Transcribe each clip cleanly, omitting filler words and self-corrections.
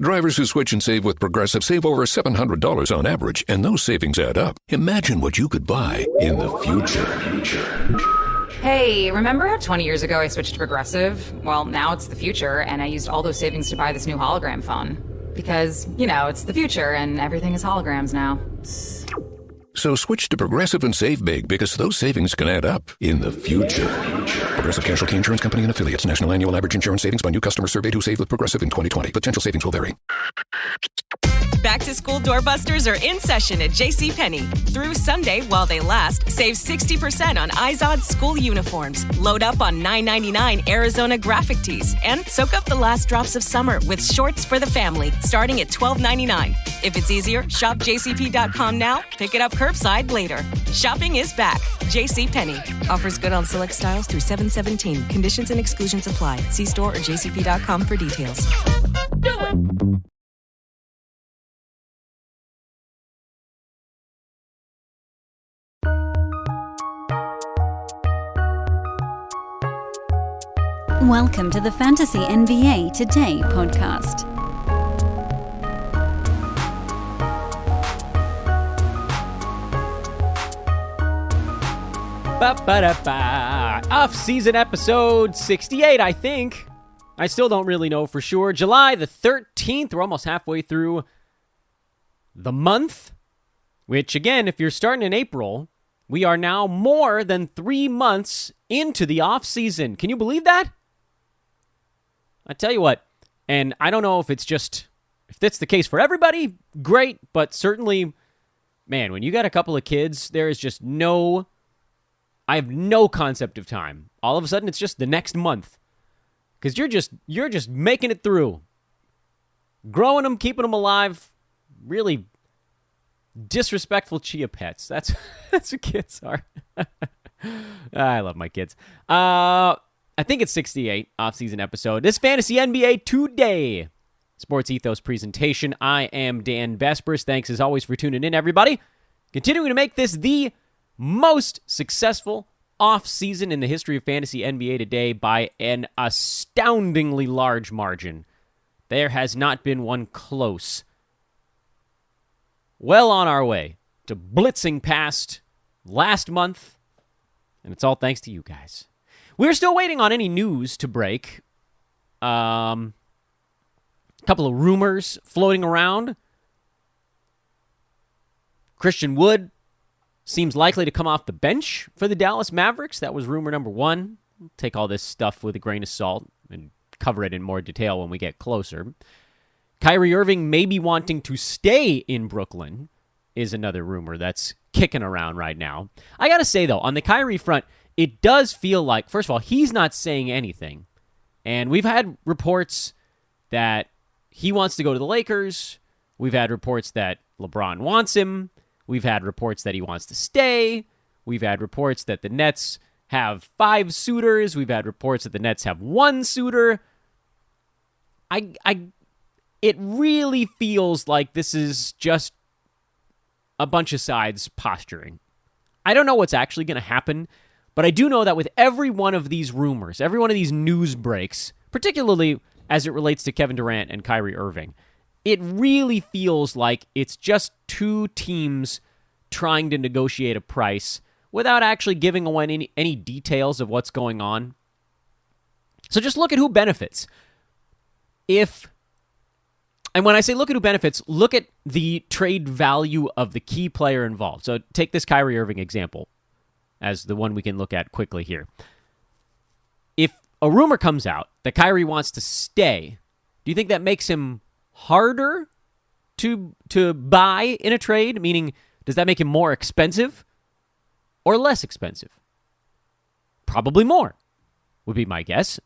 Drivers who switch and save with Progressive save over $700 on average, and those savings add up. Imagine what you could buy in the future. Hey, remember how 20 years ago I switched to Progressive? Well, now it's the future, and I used all those savings to buy this new hologram phone. Because, it's the future, and everything is holograms now. So switch to Progressive and save big, because those savings can add up in the future. Progressive Casualty Insurance Company and Affiliates. National annual average insurance savings by new customers surveyed who saved with Progressive in 2020. Potential savings will vary. Back-to-school doorbusters are in session at JCPenney. Through Sunday, while they last, save 60% on Izod school uniforms. Load up on $9.99 Arizona graphic tees. And soak up the last drops of summer with shorts for the family, starting at $12.99. If it's easier, shop jcp.com now, pick it up curbside later. Shopping is back. JCPenney. Offers good on select styles through 7/17. Conditions and exclusions apply. See store or jcp.com for details. Do it! Welcome to the Fantasy NBA Today podcast. Off-season episode 68, I think. I still don't really know for sure. July the 13th, we're almost halfway through the month, which again, if you're starting in April, we are now more than 3 months into the off-season. Can you believe that? I tell you what, and I don't know if that's the case for everybody, great, but certainly, man, when you got a couple of kids, there is just I have no concept of time. All of a sudden, it's just the next month. Because you're just making it through. Growing them, keeping them alive, really disrespectful chia pets. That's what kids are. I love my kids. I think it's 68 off-season episode. This Fantasy NBA Today Sports Ethos presentation. I am Dan Vespers. Thanks as always for tuning in, everybody. Continuing to make this the most successful off-season in the history of Fantasy NBA Today by an astoundingly large margin. There has not been one close. Well on our way to blitzing past last month, and it's all thanks to you guys. We're still waiting on any news to break. A couple of rumors floating around. Christian Wood seems likely to come off the bench for the Dallas Mavericks. That was rumor number one. Take all this stuff with a grain of salt and cover it in more detail when we get closer. Kyrie Irving may be wanting to stay in Brooklyn is another rumor that's kicking around right now. I got to say, though, on the Kyrie front, it does feel like, first of all, he's not saying anything. And we've had reports that he wants to go to the Lakers. We've had reports that LeBron wants him. We've had reports that he wants to stay. We've had reports that the Nets have 5 suitors. We've had reports that the Nets have 1 suitor. It really feels like this is just a bunch of sides posturing. I don't know what's actually going to happen, but I do know that with every one of these rumors, every one of these news breaks, particularly as it relates to Kevin Durant and Kyrie Irving, it really feels like it's just two teams trying to negotiate a price without actually giving away any details of what's going on. So just look at who benefits. And when I say look at who benefits, look at the trade value of the key player involved. So take this Kyrie Irving example as the one we can look at quickly here. If a rumor comes out that Kyrie wants to stay, do you think that makes him harder to buy in a trade? Meaning, does that make him more expensive or less expensive? Probably more, would be my guess,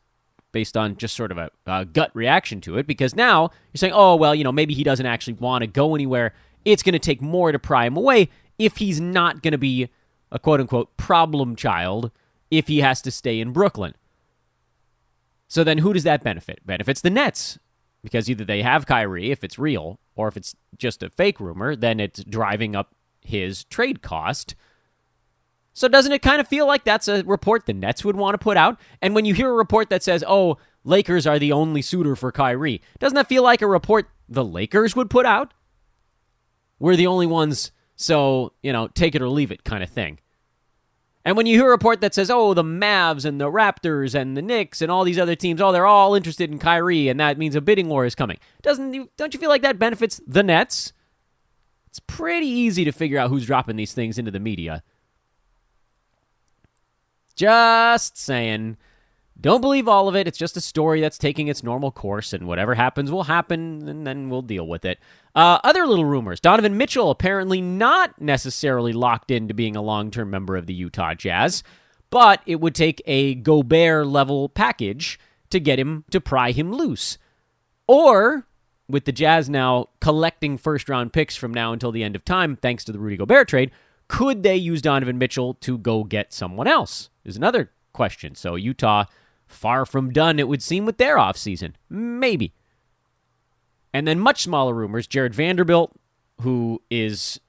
based on just sort of a gut reaction to it, because now you're saying, oh, well, maybe he doesn't actually want to go anywhere. It's going to take more to pry him away if he's not going to be a quote-unquote problem child if he has to stay in Brooklyn. So then who does that benefit? Benefits the Nets, because either they have Kyrie, if it's real, or if it's just a fake rumor, then it's driving up his trade cost. So doesn't it kind of feel like that's a report the Nets would want to put out? And when you hear a report that says, oh, Lakers are the only suitor for Kyrie. Doesn't that feel like a report the Lakers would put out? We're the only ones, so, take it or leave it kind of thing. And when you hear a report that says, the Mavs and the Raptors and the Knicks and all these other teams, they're all interested in Kyrie, and that means a bidding war is coming. Don't you feel like that benefits the Nets? It's pretty easy to figure out who's dropping these things into the media. Just saying. Don't believe all of it. It's just a story that's taking its normal course, and whatever happens will happen, and then we'll deal with it. Other little rumors. Donovan Mitchell apparently not necessarily locked into being a long-term member of the Utah Jazz, but it would take a Gobert-level package to get him to pry him loose. Or, with the Jazz now collecting first-round picks from now until the end of time, thanks to the Rudy Gobert trade, could they use Donovan Mitchell to go get someone else? Is another question. So Utah, far from done, it would seem, with their offseason. Maybe. And then much smaller rumors, Jared Vanderbilt, who is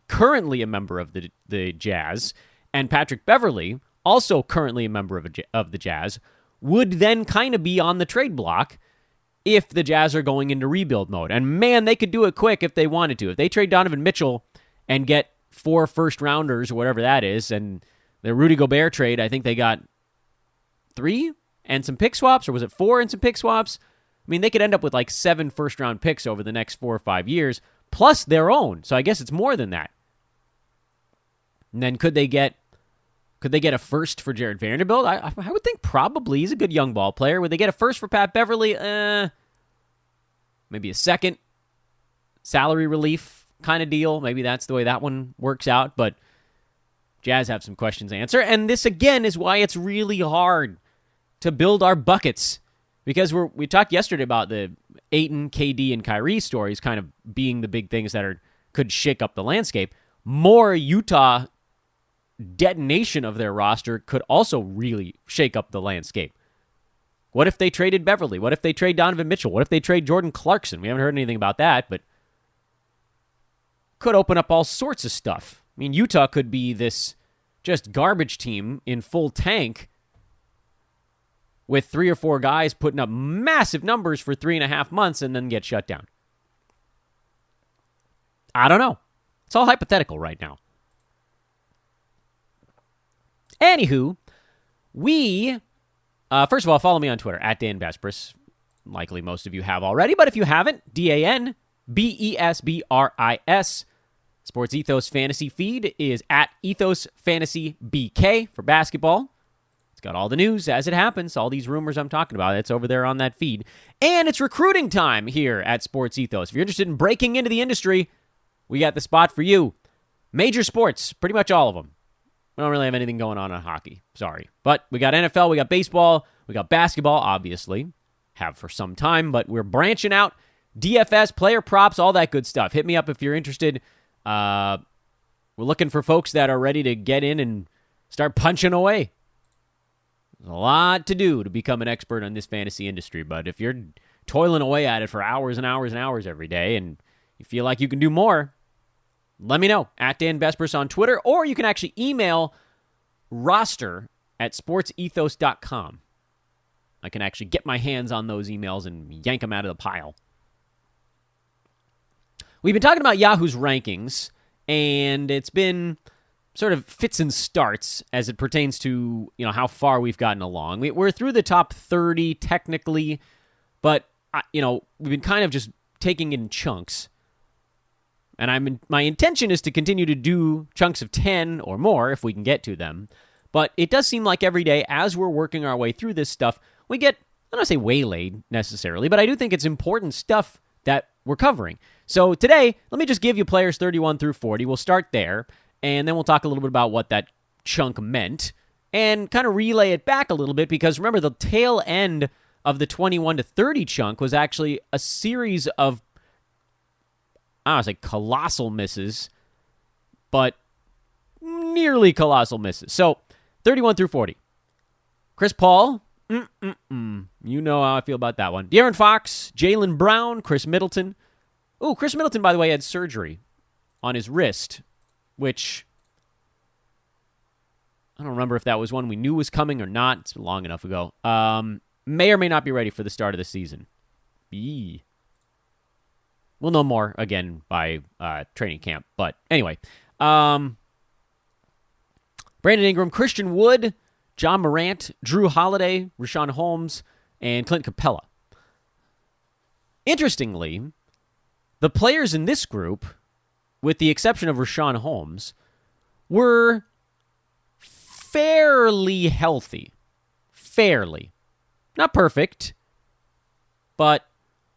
currently a member of the Jazz, and Patrick Beverley, also currently a member of the Jazz, would then kind of be on the trade block if the Jazz are going into rebuild mode. And man, they could do it quick if they wanted to. If they trade Donovan Mitchell and get 4 first-rounders or whatever that is, and the Rudy Gobert trade, I think they got 3 and some pick swaps, or was it 4 and some pick swaps? I mean, they could end up with like 7 first-round picks over the next 4 or 5 years, plus their own. So I guess it's more than that. And then could they get a first for Jared Vanderbilt? I would think probably. He's a good young ball player. Would they get a first for Pat Beverley? Maybe a second. Salary relief kind of deal. Maybe that's the way that one works out. But Jazz have some questions to answer. And this, again, is why it's really hard to build our buckets. Because we talked yesterday about the Ayton, KD, and Kyrie stories kind of being the big things that could shake up the landscape. More Utah detonation of their roster could also really shake up the landscape. What if they traded Beverley? What if they trade Donovan Mitchell? What if they trade Jordan Clarkson? We haven't heard anything about that, but could open up all sorts of stuff. I mean, Utah could be this just garbage team in full tank with 3 or 4 guys putting up massive numbers for 3.5 months and then get shut down. I don't know. It's all hypothetical right now. Anywho, first of all, follow me on Twitter, at Dan Besbris. Likely most of you have already, but if you haven't, DanBesbris. Sports Ethos Fantasy feed is at Ethos Fantasy BK for basketball. It's got all the news as it happens, all these rumors I'm talking about. It's over there on that feed. And it's recruiting time here at Sports Ethos. If you're interested in breaking into the industry, we got the spot for you. Major sports, pretty much all of them. We don't really have anything going on hockey. Sorry. But we got NFL, we got baseball, we got basketball, obviously. Have for some time, but we're branching out. DFS, player props, all that good stuff. Hit me up if you're interested. We're looking for folks that are ready to get in and start punching away. There's a lot to do to become an expert on this fantasy industry, but if you're toiling away at it for hours and hours and hours every day and you feel like you can do more, let me know, at Dan Besbris on Twitter, or you can actually email roster@sportsethos.com. I can actually get my hands on those emails and yank them out of the pile. We've been talking about Yahoo's rankings, and it's been sort of fits and starts as it pertains to, how far we've gotten along. We're through the top 30 technically, but, we've been kind of just taking in chunks. And my intention is to continue to do chunks of 10 or more if we can get to them. But it does seem like every day, as we're working our way through this stuff, we get, I don't want to say waylaid necessarily, but I do think it's important stuff that we're covering. So today, let me just give you players 31 through 40. We'll start there, and then we'll talk a little bit about what that chunk meant and kind of relay it back a little bit, because remember, the tail end of the 21 to 30 chunk was actually a series of, I don't want to say colossal misses, but nearly colossal misses. So 31 through 40. Chris Paul, you know how I feel about that one. De'Aaron Fox, Jaylen Brown, Chris Middleton. Ooh, Chris Middleton, by the way, had surgery on his wrist, which I don't remember if that was one we knew was coming or not. It's long enough ago. may or may not be ready for the start of the season. Eee. We'll know more, again, by training camp. But anyway, Brandon Ingram, Christian Wood, John Morant, Drew Holiday, Rashawn Holmes, and Clint Capella. Interestingly, the players in this group, with the exception of Rashawn Holmes, were fairly healthy. Fairly. Not perfect, but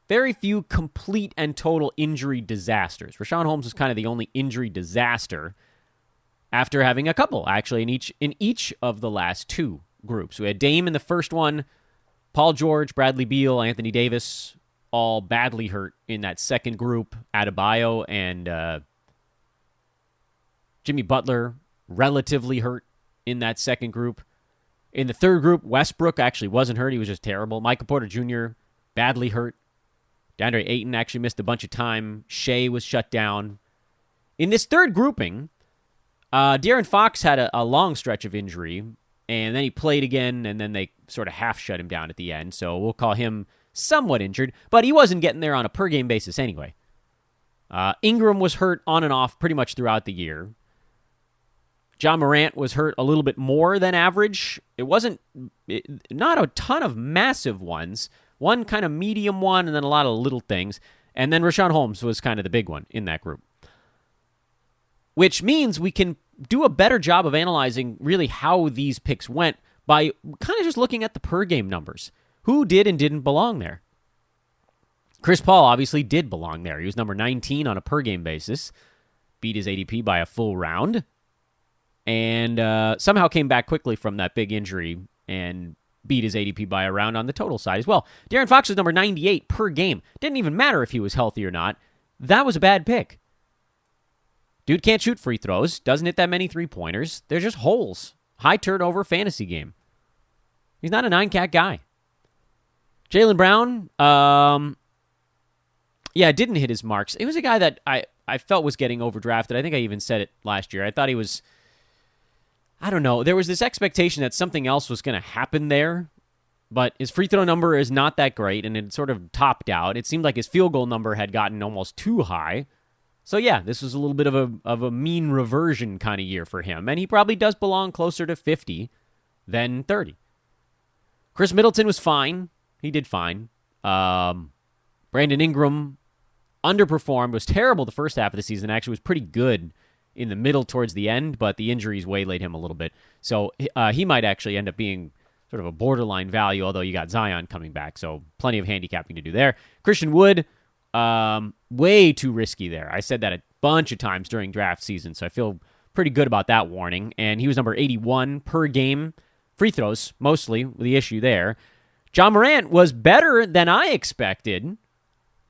very few complete and total injury disasters. Rashawn Holmes was kind of the only injury disaster after having a couple, actually, in each of the last two groups. We had Dame in the first one, Paul George, Bradley Beal, Anthony Davis, all badly hurt in that second group. Adebayo and Jimmy Butler, relatively hurt in that second group. In the third group, Westbrook actually wasn't hurt. He was just terrible. Michael Porter Jr., badly hurt. DeAndre Ayton actually missed a bunch of time. Shea was shut down. In this third grouping, De'Aaron Fox had a long stretch of injury, and then he played again, and then they sort of half shut him down at the end. So we'll call him somewhat injured, but he wasn't getting there on a per-game basis anyway. Ingram was hurt on and off pretty much throughout the year. John Morant was hurt a little bit more than average. Not a ton of massive ones. One kind of medium one, and then a lot of little things. And then Rashawn Holmes was kind of the big one in that group. Which means we can do a better job of analyzing really how these picks went by kind of just looking at the per-game numbers. Who did and didn't belong there? Chris Paul obviously did belong there. He was number 19 on a per-game basis. Beat his ADP by a full round. And somehow came back quickly from that big injury and beat his ADP by a round on the total side as well. De'Aaron Fox was number 98 per game. Didn't even matter if he was healthy or not. That was a bad pick. Dude can't shoot free throws. Doesn't hit that many three-pointers. They're just holes. High turnover fantasy game. He's not a 9-cat guy. Jaylen Brown, didn't hit his marks. It was a guy that I felt was getting overdrafted. I think I even said it last year. I thought he was... I don't know. There was this expectation that something else was going to happen there, but his free throw number is not that great, and it sort of topped out. It seemed like his field goal number had gotten almost too high. So yeah, this was a little bit of a mean reversion kind of year for him, and he probably does belong closer to 50 than 30. Chris Middleton was fine. He did fine. Brandon Ingram underperformed, was terrible the first half of the season, actually was pretty good in the middle towards the end, but the injuries waylaid him a little bit. So he might actually end up being sort of a borderline value, although you got Zion coming back, so plenty of handicapping to do there. Christian Wood, way too risky there. I said that a bunch of times during draft season, so I feel pretty good about that warning. And he was number 81 per game. Free throws, mostly, the issue there. John Morant was better than I expected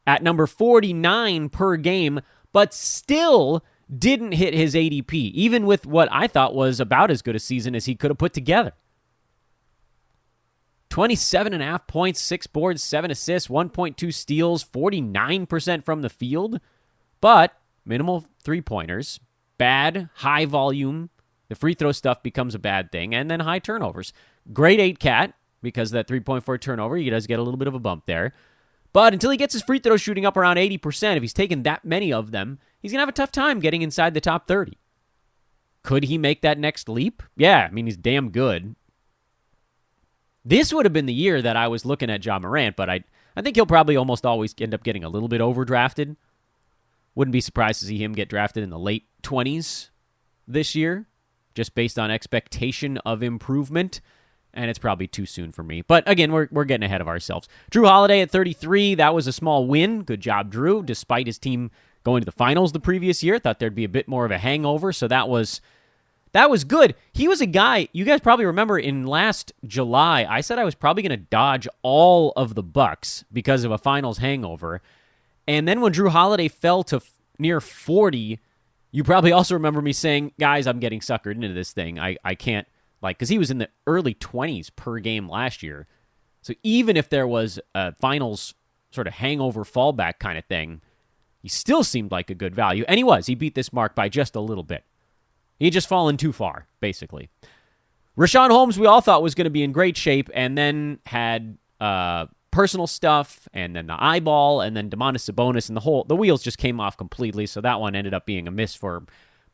at number 49 per game, but still didn't hit his ADP, even with what I thought was about as good a season as he could have put together. 27.5 points, 6 boards, 7 assists, 1.2 steals, 49% from the field, but minimal three-pointers, bad, high volume. The free throw stuff becomes a bad thing, and then high turnovers. Great 8-cat, because that 3.4 turnover, he does get a little bit of a bump there. But until he gets his free throws shooting up around 80%, if he's taken that many of them, he's going to have a tough time getting inside the top 30. Could he make that next leap? Yeah, I mean, he's damn good. This would have been the year that I was looking at John Morant, but I think he'll probably almost always end up getting a little bit overdrafted. Wouldn't be surprised to see him get drafted in the late 20s this year, just based on expectation of improvement. And it's probably too soon for me. But again, we're getting ahead of ourselves. Drew Holiday at 33, that was a small win. Good job, Drew, despite his team going to the finals the previous year. Thought there'd be a bit more of a hangover, so that was good. He was a guy, you guys probably remember in last July, I said I was probably going to dodge all of the Bucks because of a finals hangover. And then when Drew Holiday fell to near 40, you probably also remember me saying, guys, I'm getting suckered into this thing. I can't, because he was in the early 20s per game last year. So even if there was a finals sort of hangover fallback kind of thing, he still seemed like a good value. And he beat this mark by just a little bit. He had just fallen too far, basically. Rashawn Holmes, we all thought was going to be in great shape, and then had personal stuff, and then the eyeball, and then Domantas Sabonis, and the wheels just came off completely, so that one ended up being a miss for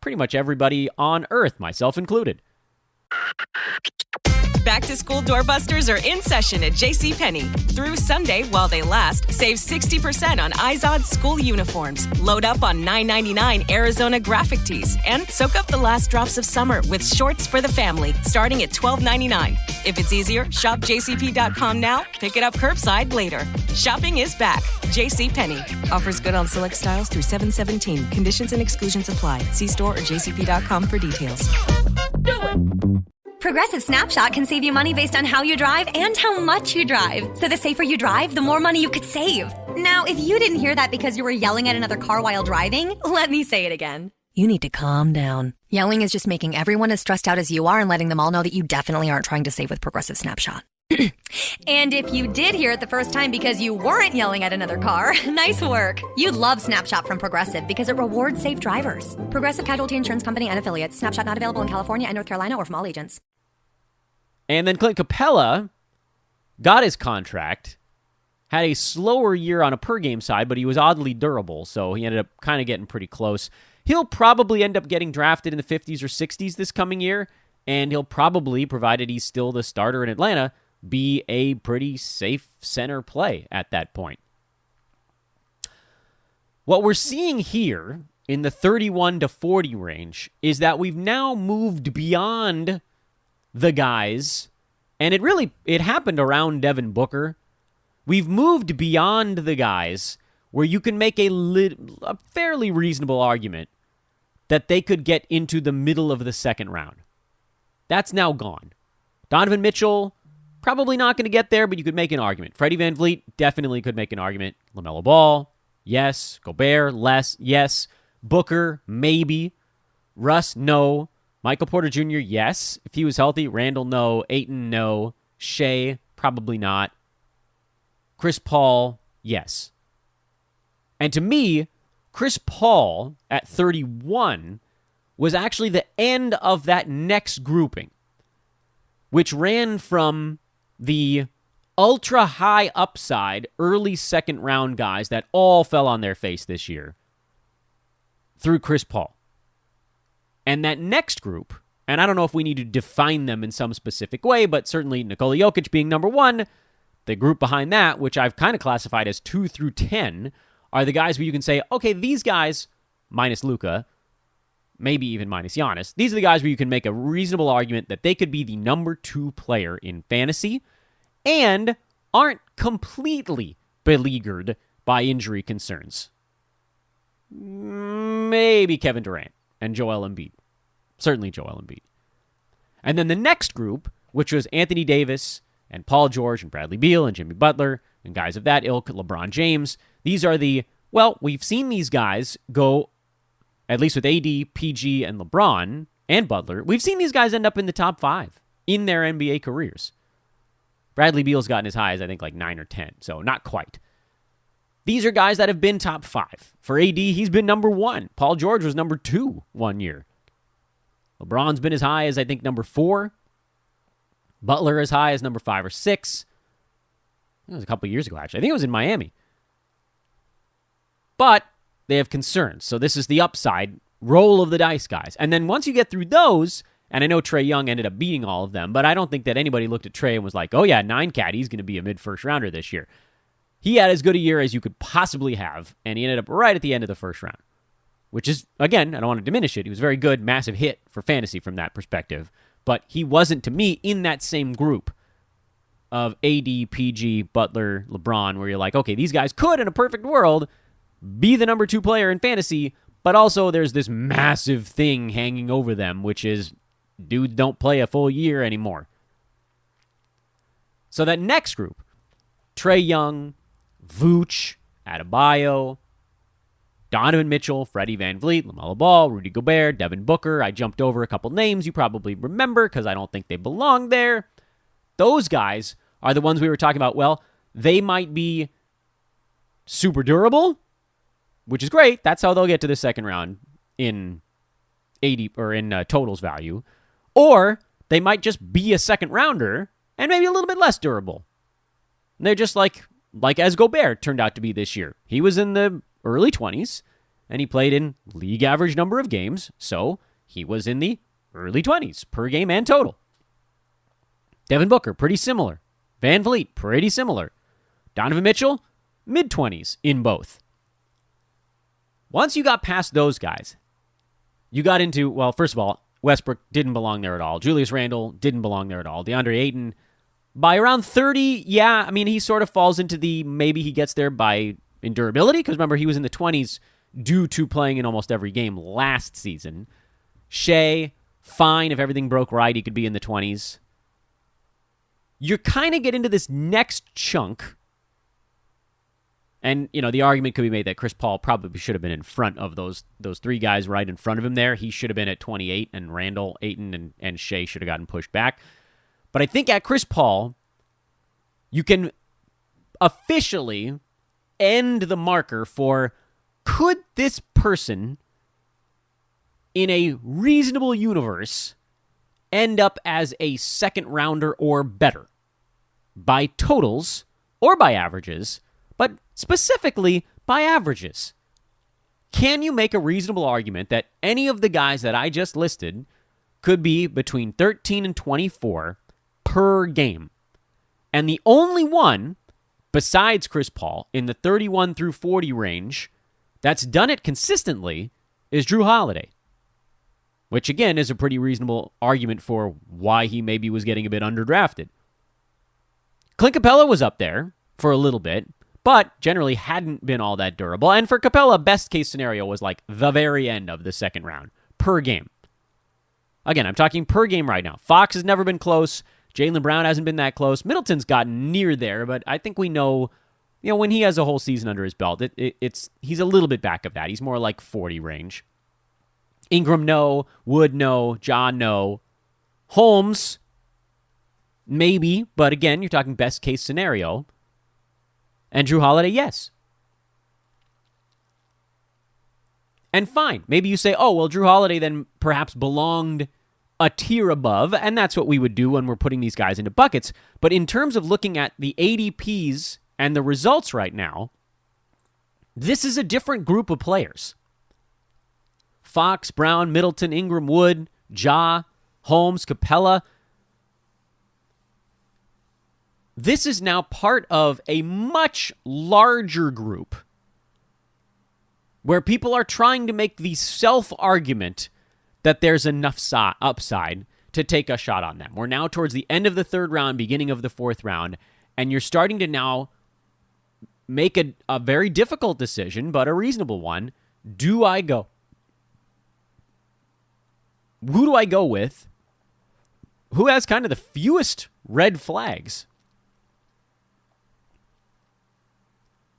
pretty much everybody on Earth, myself included. Back to school doorbusters are in session at JCPenney. Through Sunday while they last, save 60% on Izod school uniforms. Load up on $9.99 Arizona graphic tees and soak up the last drops of summer with shorts for the family starting at $12.99. If it's easier, shop jcp.com now, pick it up curbside later. Shopping is back. JCPenney. Offers good on select styles through 7/17. Conditions and exclusions apply. See store or jcp.com for details. Do it! Progressive Snapshot can save you money based on how you drive and how much you drive. So the safer you drive, the more money you could save. Now, if you didn't hear that because you were yelling at another car while driving, let me say it again. You need to calm down. Yelling is just making everyone as stressed out as you are and letting them all know that you definitely aren't trying to save with Progressive Snapshot. And if you did hear it the first time because you weren't yelling at another car, nice work. You'd love Snapshot from Progressive because it rewards safe drivers. Progressive Casualty Insurance Company and affiliates. Snapshot not available in California and North Carolina or from all agents. And then Clint Capella got his contract, had a slower year on a per-game side, but he was oddly durable, so he ended up kind of getting pretty close. He'll probably end up getting drafted in the 50s or 60s this coming year, and he'll probably, provided he's still the starter in Atlanta, be a pretty safe center play at that point. What we're seeing here in the 31 to 40 range is that we've now moved beyond the guys, and it happened around Devin Booker. We've moved beyond the guys where you can make a fairly reasonable argument that they could get into the middle of the second round. That's now gone. Donovan Mitchell, probably not going to get there, but you could make an argument. Freddie VanVleet definitely could make an argument. LaMelo Ball, yes. Gobert, less, yes. Booker, maybe. Russ, no. Michael Porter Jr., yes. If he was healthy. Randall, no. Ayton, no. Shea, probably not. Chris Paul, yes. And to me, Chris Paul at 31 was actually the end of that next grouping, which ran from the ultra-high upside early second-round guys that all fell on their face this year through Chris Paul. And that next group, and I don't know if we need to define them in some specific way, but certainly Nikola Jokic being number one, the group behind that, which I've kind of classified as 2 through 10, are the guys where you can say, okay, these guys, minus Luka, maybe even minus Giannis, these are the guys where you can make a reasonable argument that they could be the number 2 player in fantasy and aren't completely beleaguered by injury concerns. Maybe Kevin Durant and Joel Embiid. Certainly Joel Embiid. And then the next group, which was Anthony Davis and Paul George and Bradley Beal and Jimmy Butler and guys of that ilk, LeBron James. These are we've seen these guys go, at least with AD, PG, and LeBron and Butler, we've seen these guys end up in the top 5 in their NBA careers. Bradley Beal's gotten as high as, I think, like 9 or 10, so not quite. These are guys that have been top 5. For AD, he's been number 1. Paul George was number 2 one year. LeBron's been as high as, I think, number 4. Butler as high as number 5 or 6. It was a couple years ago, actually. I think it was in Miami. But they have concerns. So this is the upside roll of the dice, guys. And then once you get through those, and I know Trae Young ended up beating all of them, but I don't think that anybody looked at Trae and was like, oh yeah, 9 cat, he's going to be a mid-first rounder this year. He had as good a year as you could possibly have, and he ended up right at the end of the first round. Which is, again, I don't want to diminish it. He was very good, massive hit for fantasy from that perspective. But he wasn't, to me, in that same group of AD, PG, Butler, LeBron, where you're like, okay, these guys could, in a perfect world, be the number 2 player in fantasy, but also there's this massive thing hanging over them, which is dudes don't play a full year anymore. So that next group, Trae Young, Vooch, Adebayo, Donovan Mitchell, Freddie VanVleet, LaMelo Ball, Rudy Gobert, Devin Booker. I jumped over a couple names you probably remember because I don't think they belong there. Those guys are the ones we were talking about. Well, they might be super durable, which is great. That's how they'll get to the second round in totals value. Or they might just be a second rounder and maybe a little bit less durable. And they're just like as Gobert turned out to be this year. He was in the early 20s, and he played in league average number of games, so he was in the early 20s per game and total. Devin Booker, pretty similar. Van Vliet, pretty similar. Donovan Mitchell, mid-20s in both. Once you got past those guys, you got into, well, first of all, Westbrook didn't belong there at all. Julius Randle didn't belong there at all. DeAndre Ayton, by around 30, yeah, I mean, he sort of falls into the maybe he gets there by in durability, because remember, he was in the 20s due to playing in almost every game last season. Shea, fine, if everything broke right, he could be in the 20s. You kind of get into this next chunk, and, you know, the argument could be made that Chris Paul probably should have been in front of those three guys right in front of him there. He should have been at 28, and Randall, Ayton, and Shea should have gotten pushed back. But I think at Chris Paul, you can officially end the marker for, could this person in a reasonable universe end up as a second rounder or better by totals or by averages, but specifically by averages? Can you make a reasonable argument that any of the guys that I just listed could be between 13 and 24 per game? And the only one besides Chris Paul in the 31 through 40 range that's done it consistently is Drew Holiday, which again is a pretty reasonable argument for why he maybe was getting a bit underdrafted. Clint Capella was up there for a little bit, but generally hadn't been all that durable. And for Capella, best case scenario was like the very end of the second round per game. Again, I'm talking per game right now. Fox has never been close. Jaylen Brown hasn't been that close. Middleton's gotten near there, but I think we know, when he has a whole season under his belt, he's a little bit back of that. He's more like 40 range. Ingram, no. Wood, no. John, no. Holmes, maybe, but again, you're talking best case scenario. And Drew Holiday, yes. And fine, maybe you say, oh, well, Drew Holiday then perhaps belonged a tier above, and that's what we would do when we're putting these guys into buckets. But in terms of looking at the ADPs and the results right now, this is a different group of players. Fox, Brown, Middleton, Ingram, Wood, Ja, Holmes, Capella. This is now part of a much larger group where people are trying to make the self-argument that there's enough upside to take a shot on them. We're now towards the end of the third round, beginning of the fourth round, and you're starting to now make a very difficult decision, but a reasonable one. Do I go? Who do I go with? Who has kind of the fewest red flags?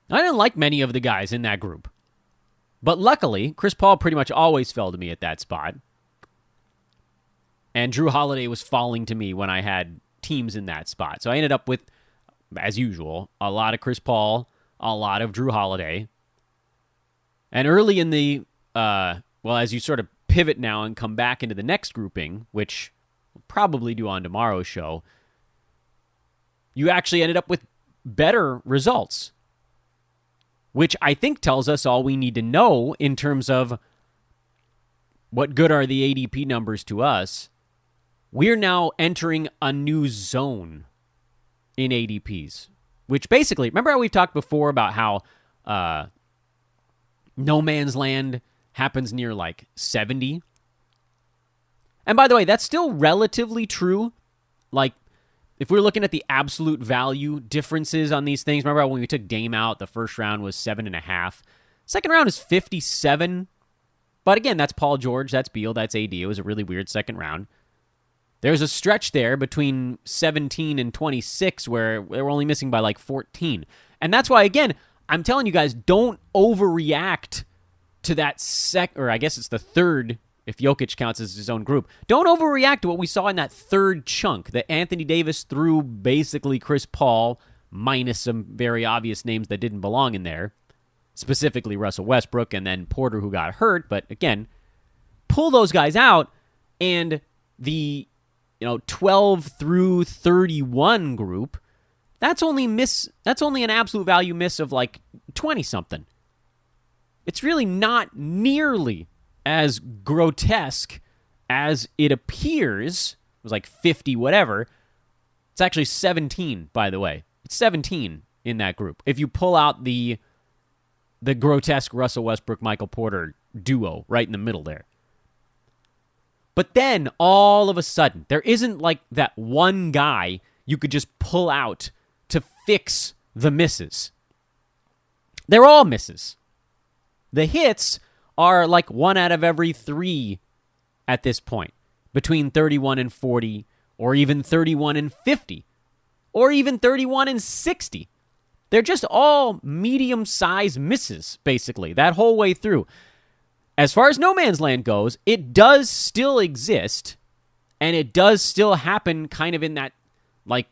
I didn't like many of the guys in that group. But luckily, Chris Paul pretty much always fell to me at that spot. And Drew Holiday was falling to me when I had teams in that spot. So I ended up with, as usual, a lot of Chris Paul, a lot of Drew Holiday. And early in the, as you sort of pivot now and come back into the next grouping, which we'll probably do on tomorrow's show, you actually ended up with better results, which I think tells us all we need to know in terms of what good are the ADP numbers to us. We're now entering a new zone in ADPs, which basically, remember how we've talked before about how no man's land happens near like 70? And by the way, that's still relatively true. Like, if we're looking at the absolute value differences on these things, remember when we took Dame out, the first round was 7.5. Second round is 57. But again, that's Paul George, that's Beal, that's AD. It was a really weird second round. There's a stretch there between 17 and 26 where they were only missing by like 14. And that's why, again, I'm telling you guys, don't overreact to that or I guess it's the third, if Jokic counts as his own group. Don't overreact to what we saw in that third chunk that Anthony Davis threw basically Chris Paul minus some very obvious names that didn't belong in there, specifically Russell Westbrook and then Porter, who got hurt. But again, pull those guys out, and the 12 through 31 group, That's only an absolute value miss of like 20-something. It's really not nearly as grotesque as it appears. It was like 50 whatever. It's actually 17, by the way. It's 17 in that group. If you pull out the grotesque Russell Westbrook, Michael Porter duo right in the middle there. But then, all of a sudden, there isn't like that one guy you could just pull out to fix the misses. They're all misses. The hits are like 1 out of every 3 at this point, between 31 and 40, or even 31 and 50, or even 31 and 60. They're just all medium-sized misses, basically, that whole way through. As far as No Man's Land goes, it does still exist, and it does still happen kind of in that, like,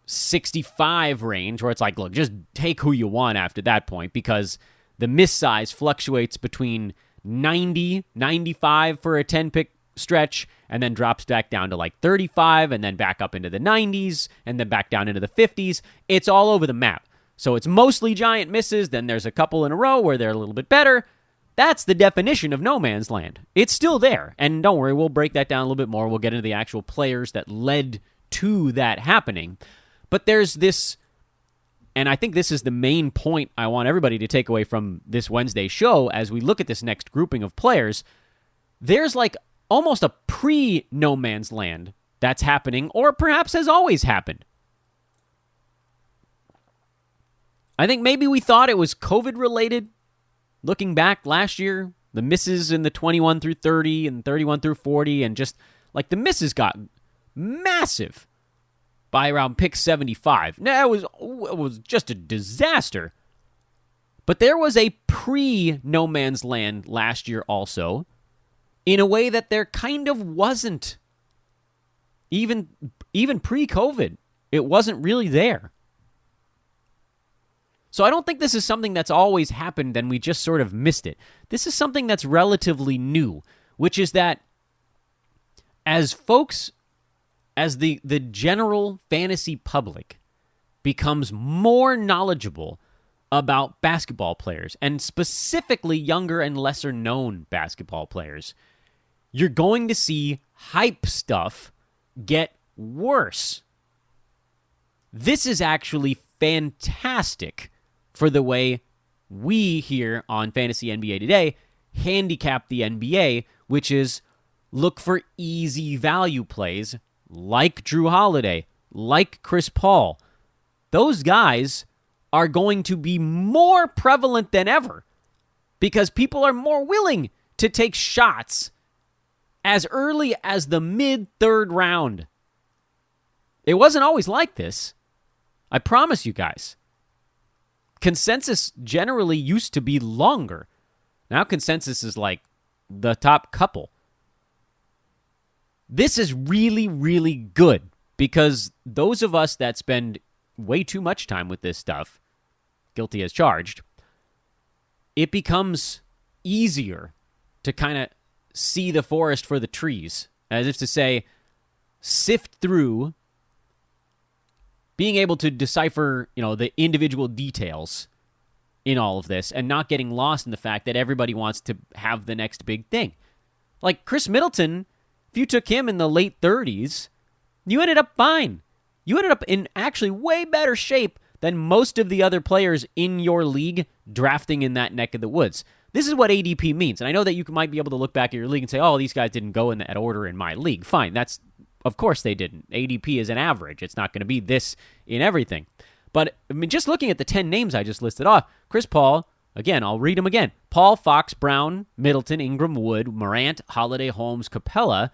65 range, where it's like, look, just take who you want after that point, because the miss size fluctuates between 90, 95 for a 10-pick stretch, and then drops back down to like 35, and then back up into the 90s, and then back down into the 50s. It's all over the map. So it's mostly giant misses, then there's a couple in a row where they're a little bit better. That's the definition of No Man's Land. It's still there, and don't worry, we'll break that down a little bit more. We'll get into the actual players that led to that happening. But there's this, and I think this is the main point I want everybody to take away from this Wednesday show as we look at this next grouping of players. There's like almost a pre-No Man's Land that's happening, or perhaps has always happened. I think maybe we thought it was COVID-related. Looking back last year, the misses in the 21 through 30 and 31 through 40, and just like the misses got massive by around pick 75. Now, it was just a disaster. But there was a pre-No Man's Land last year also, in a way that there kind of wasn't. Even pre-COVID, it wasn't really there. So I don't think this is something that's always happened and we just sort of missed it. This is something that's relatively new, which is that as the general fantasy public becomes more knowledgeable about basketball players, and specifically younger and lesser known basketball players, you're going to see hype stuff get worse. This is actually fantastic for the way we here on Fantasy NBA Today handicap the NBA, which is look for easy value plays like Drew Holiday, like Chris Paul. Those guys are going to be more prevalent than ever because people are more willing to take shots as early as the mid-third round. It wasn't always like this. I promise you guys. Consensus generally used to be longer. Now consensus is like the top couple. This is really, really good because those of us that spend way too much time with this stuff, guilty as charged, it becomes easier to kind of see the forest for the trees, as if to say, sift through being able to decipher, the individual details in all of this and not getting lost in the fact that everybody wants to have the next big thing. Like Chris Middleton, if you took him in the late 30s, you ended up fine. You ended up in actually way better shape than most of the other players in your league drafting in that neck of the woods. This is what ADP means. And I know that you might be able to look back at your league and say, oh, these guys didn't go in that order in my league. Fine, of course they didn't. ADP is an average. It's not going to be this in everything. But, just looking at the 10 names I just listed off, Chris Paul, again, I'll read them again. Paul, Fox, Brown, Middleton, Ingram, Wood, Morant, Holiday, Holmes, Capella.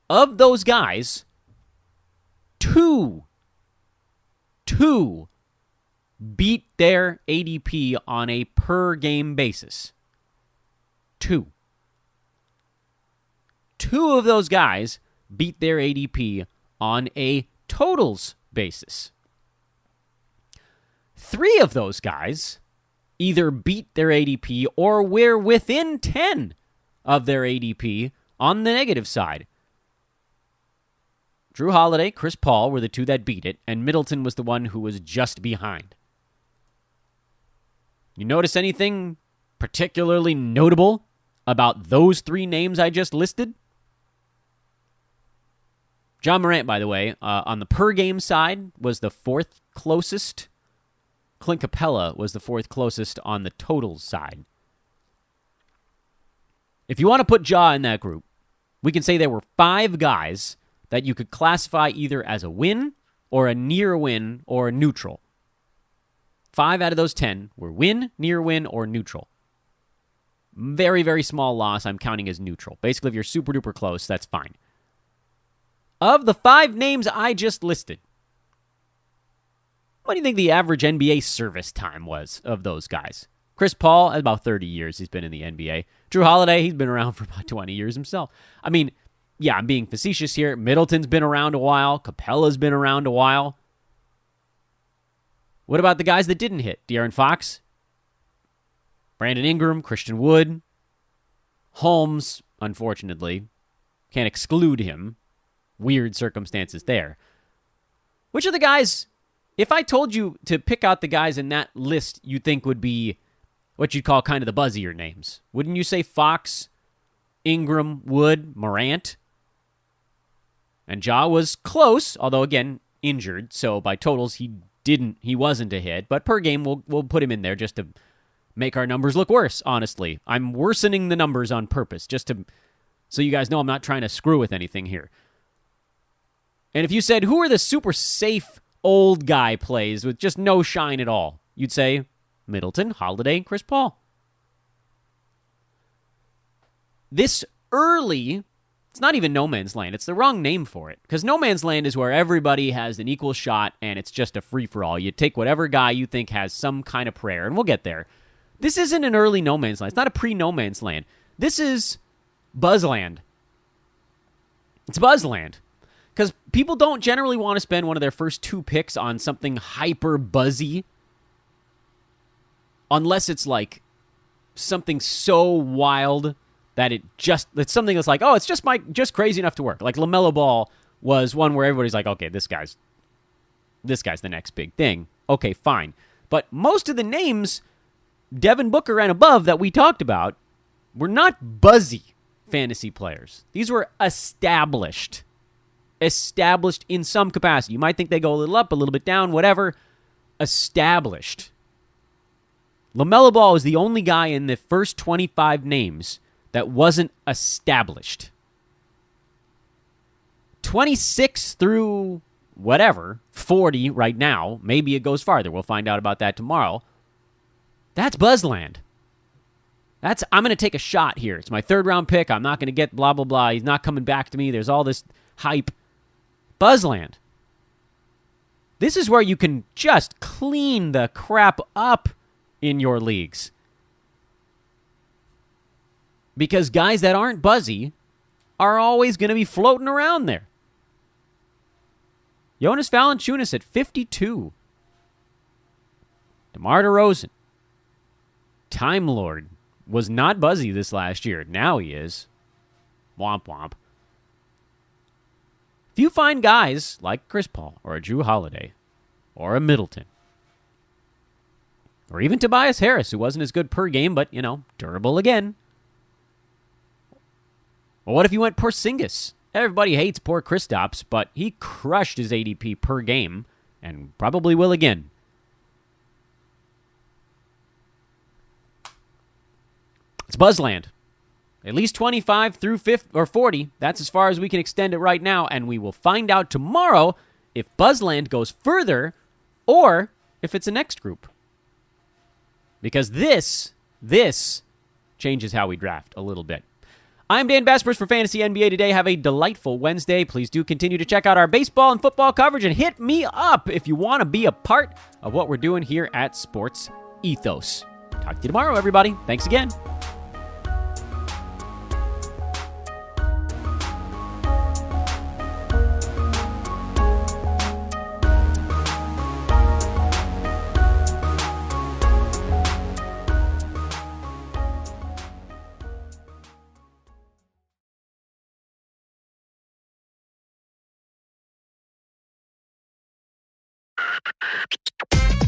Of those guys, two beat their ADP on a per-game basis. Two of those guys beat their ADP on a totals basis. 3 of those guys either beat their ADP or were within 10 of their ADP on the negative side. Drew Holiday, Chris Paul were the two that beat it, and Middleton was the one who was just behind. You notice anything particularly notable about those three names I just listed? John Morant, by the way, on the per-game side, was the fourth closest. Clint Capella was the fourth closest on the totals side. If you want to put Ja in that group, we can say there were 5 guys that you could classify either as a win or a near win or a neutral. 5 out of those 10 were win, near win, or neutral. Very, very small loss I'm counting as neutral. Basically, if you're super duper close, that's fine. Of the 5 names I just listed, what do you think the average NBA service time was of those guys? Chris Paul, about 30 years he's been in the NBA. Drew Holiday, he's been around for about 20 years himself. I mean, yeah, I'm being facetious here. Middleton's been around a while. Capella's been around a while. What about the guys that didn't hit? De'Aaron Fox, Brandon Ingram, Christian Wood, Holmes, unfortunately. Can't exclude him. Weird circumstances there. Which are the guys, if I told you to pick out the guys in that list you think would be what you'd call kind of the buzzier names, wouldn't you say Fox, Ingram, Wood, Morant? And Ja was close, although again, injured, so by totals he wasn't a hit, but per game we'll put him in there just to make our numbers look worse, honestly. I'm worsening the numbers on purpose, so you guys know I'm not trying to screw with anything here. And if you said, who are the super safe old guy plays with just no shine at all? You'd say Middleton, Holiday, Chris Paul. This early, it's not even no man's land. It's the wrong name for it. Because no man's land is where everybody has an equal shot and it's just a free-for-all. You take whatever guy you think has some kind of prayer, and we'll get there. This isn't an early no man's land. It's not a pre-no man's land. This is Buzzland. It's Buzzland. Because people don't generally want to spend one of their first 2 picks on something hyper buzzy. Unless it's like something so wild that it's something that's like, oh, it's just crazy enough to work. Like LaMelo Ball was one where everybody's like, okay, this guy's the next big thing. Okay, fine. But most of the names, Devin Booker and above that we talked about, were not buzzy fantasy players. These were established in some capacity. You might think they go a little up, a little bit down, whatever. Established. LaMelo Ball is the only guy in the first 25 names that wasn't established. 26 through whatever, 40 right now. Maybe it goes farther. We'll find out about that tomorrow. That's Buzzland. I'm going to take a shot here. It's my 3rd round pick. I'm not going to get blah, blah, blah. He's not coming back to me. There's all this hype. Buzzland. This is where you can just clean the crap up in your leagues. Because guys that aren't buzzy are always going to be floating around there. Jonas Valanciunas at 52. DeMar DeRozan. Time Lord was not buzzy this last year. Now he is. Womp womp. If you find guys like Chris Paul or a Drew Holiday or a Middleton or even Tobias Harris, who wasn't as good per game, but, durable again. Well, what if you went Porzingis? Everybody hates poor Kristaps, but he crushed his ADP per game and probably will again. It's Buzzland. At least 25 through 50 or 40. That's as far as we can extend it right now, and we will find out tomorrow if Buzzland goes further or if it's a next group. Because this changes how we draft a little bit. I'm Dan Vespers for Fantasy NBA Today. Have a delightful Wednesday. Please do continue to check out our baseball and football coverage and hit me up if you want to be a part of what we're doing here at Sports Ethos. Talk to you tomorrow, everybody. Thanks again.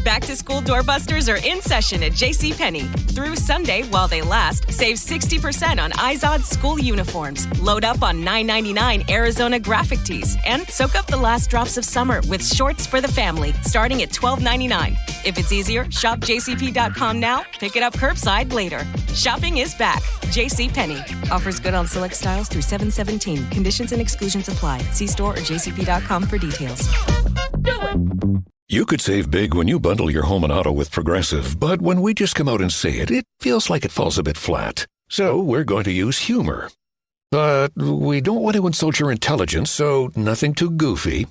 Back to school doorbusters are in session at JCPenney. Through Sunday while they last, save 60% on Izod school uniforms. Load up on $9.99 Arizona graphic tees and soak up the last drops of summer with shorts for the family starting at $12.99. If it's easier, shop jcp.com now, pick it up curbside later. Shopping is back. JCPenney. Offers good on select styles through 7/17. Conditions and exclusions apply. See store or jcp.com for details. Do it! You could save big when you bundle your home and auto with Progressive, but when we just come out and say it, it feels like it falls a bit flat. So we're going to use humor. But we don't want to insult your intelligence, so nothing too goofy.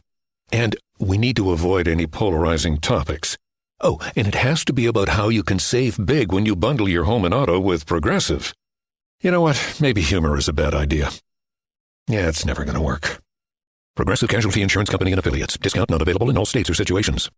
And we need to avoid any polarizing topics. Oh, and it has to be about how you can save big when you bundle your home and auto with Progressive. You know what? Maybe humor is a bad idea. Yeah, it's never going to work. Progressive Casualty Insurance Company and Affiliates. Discount not available in all states or situations.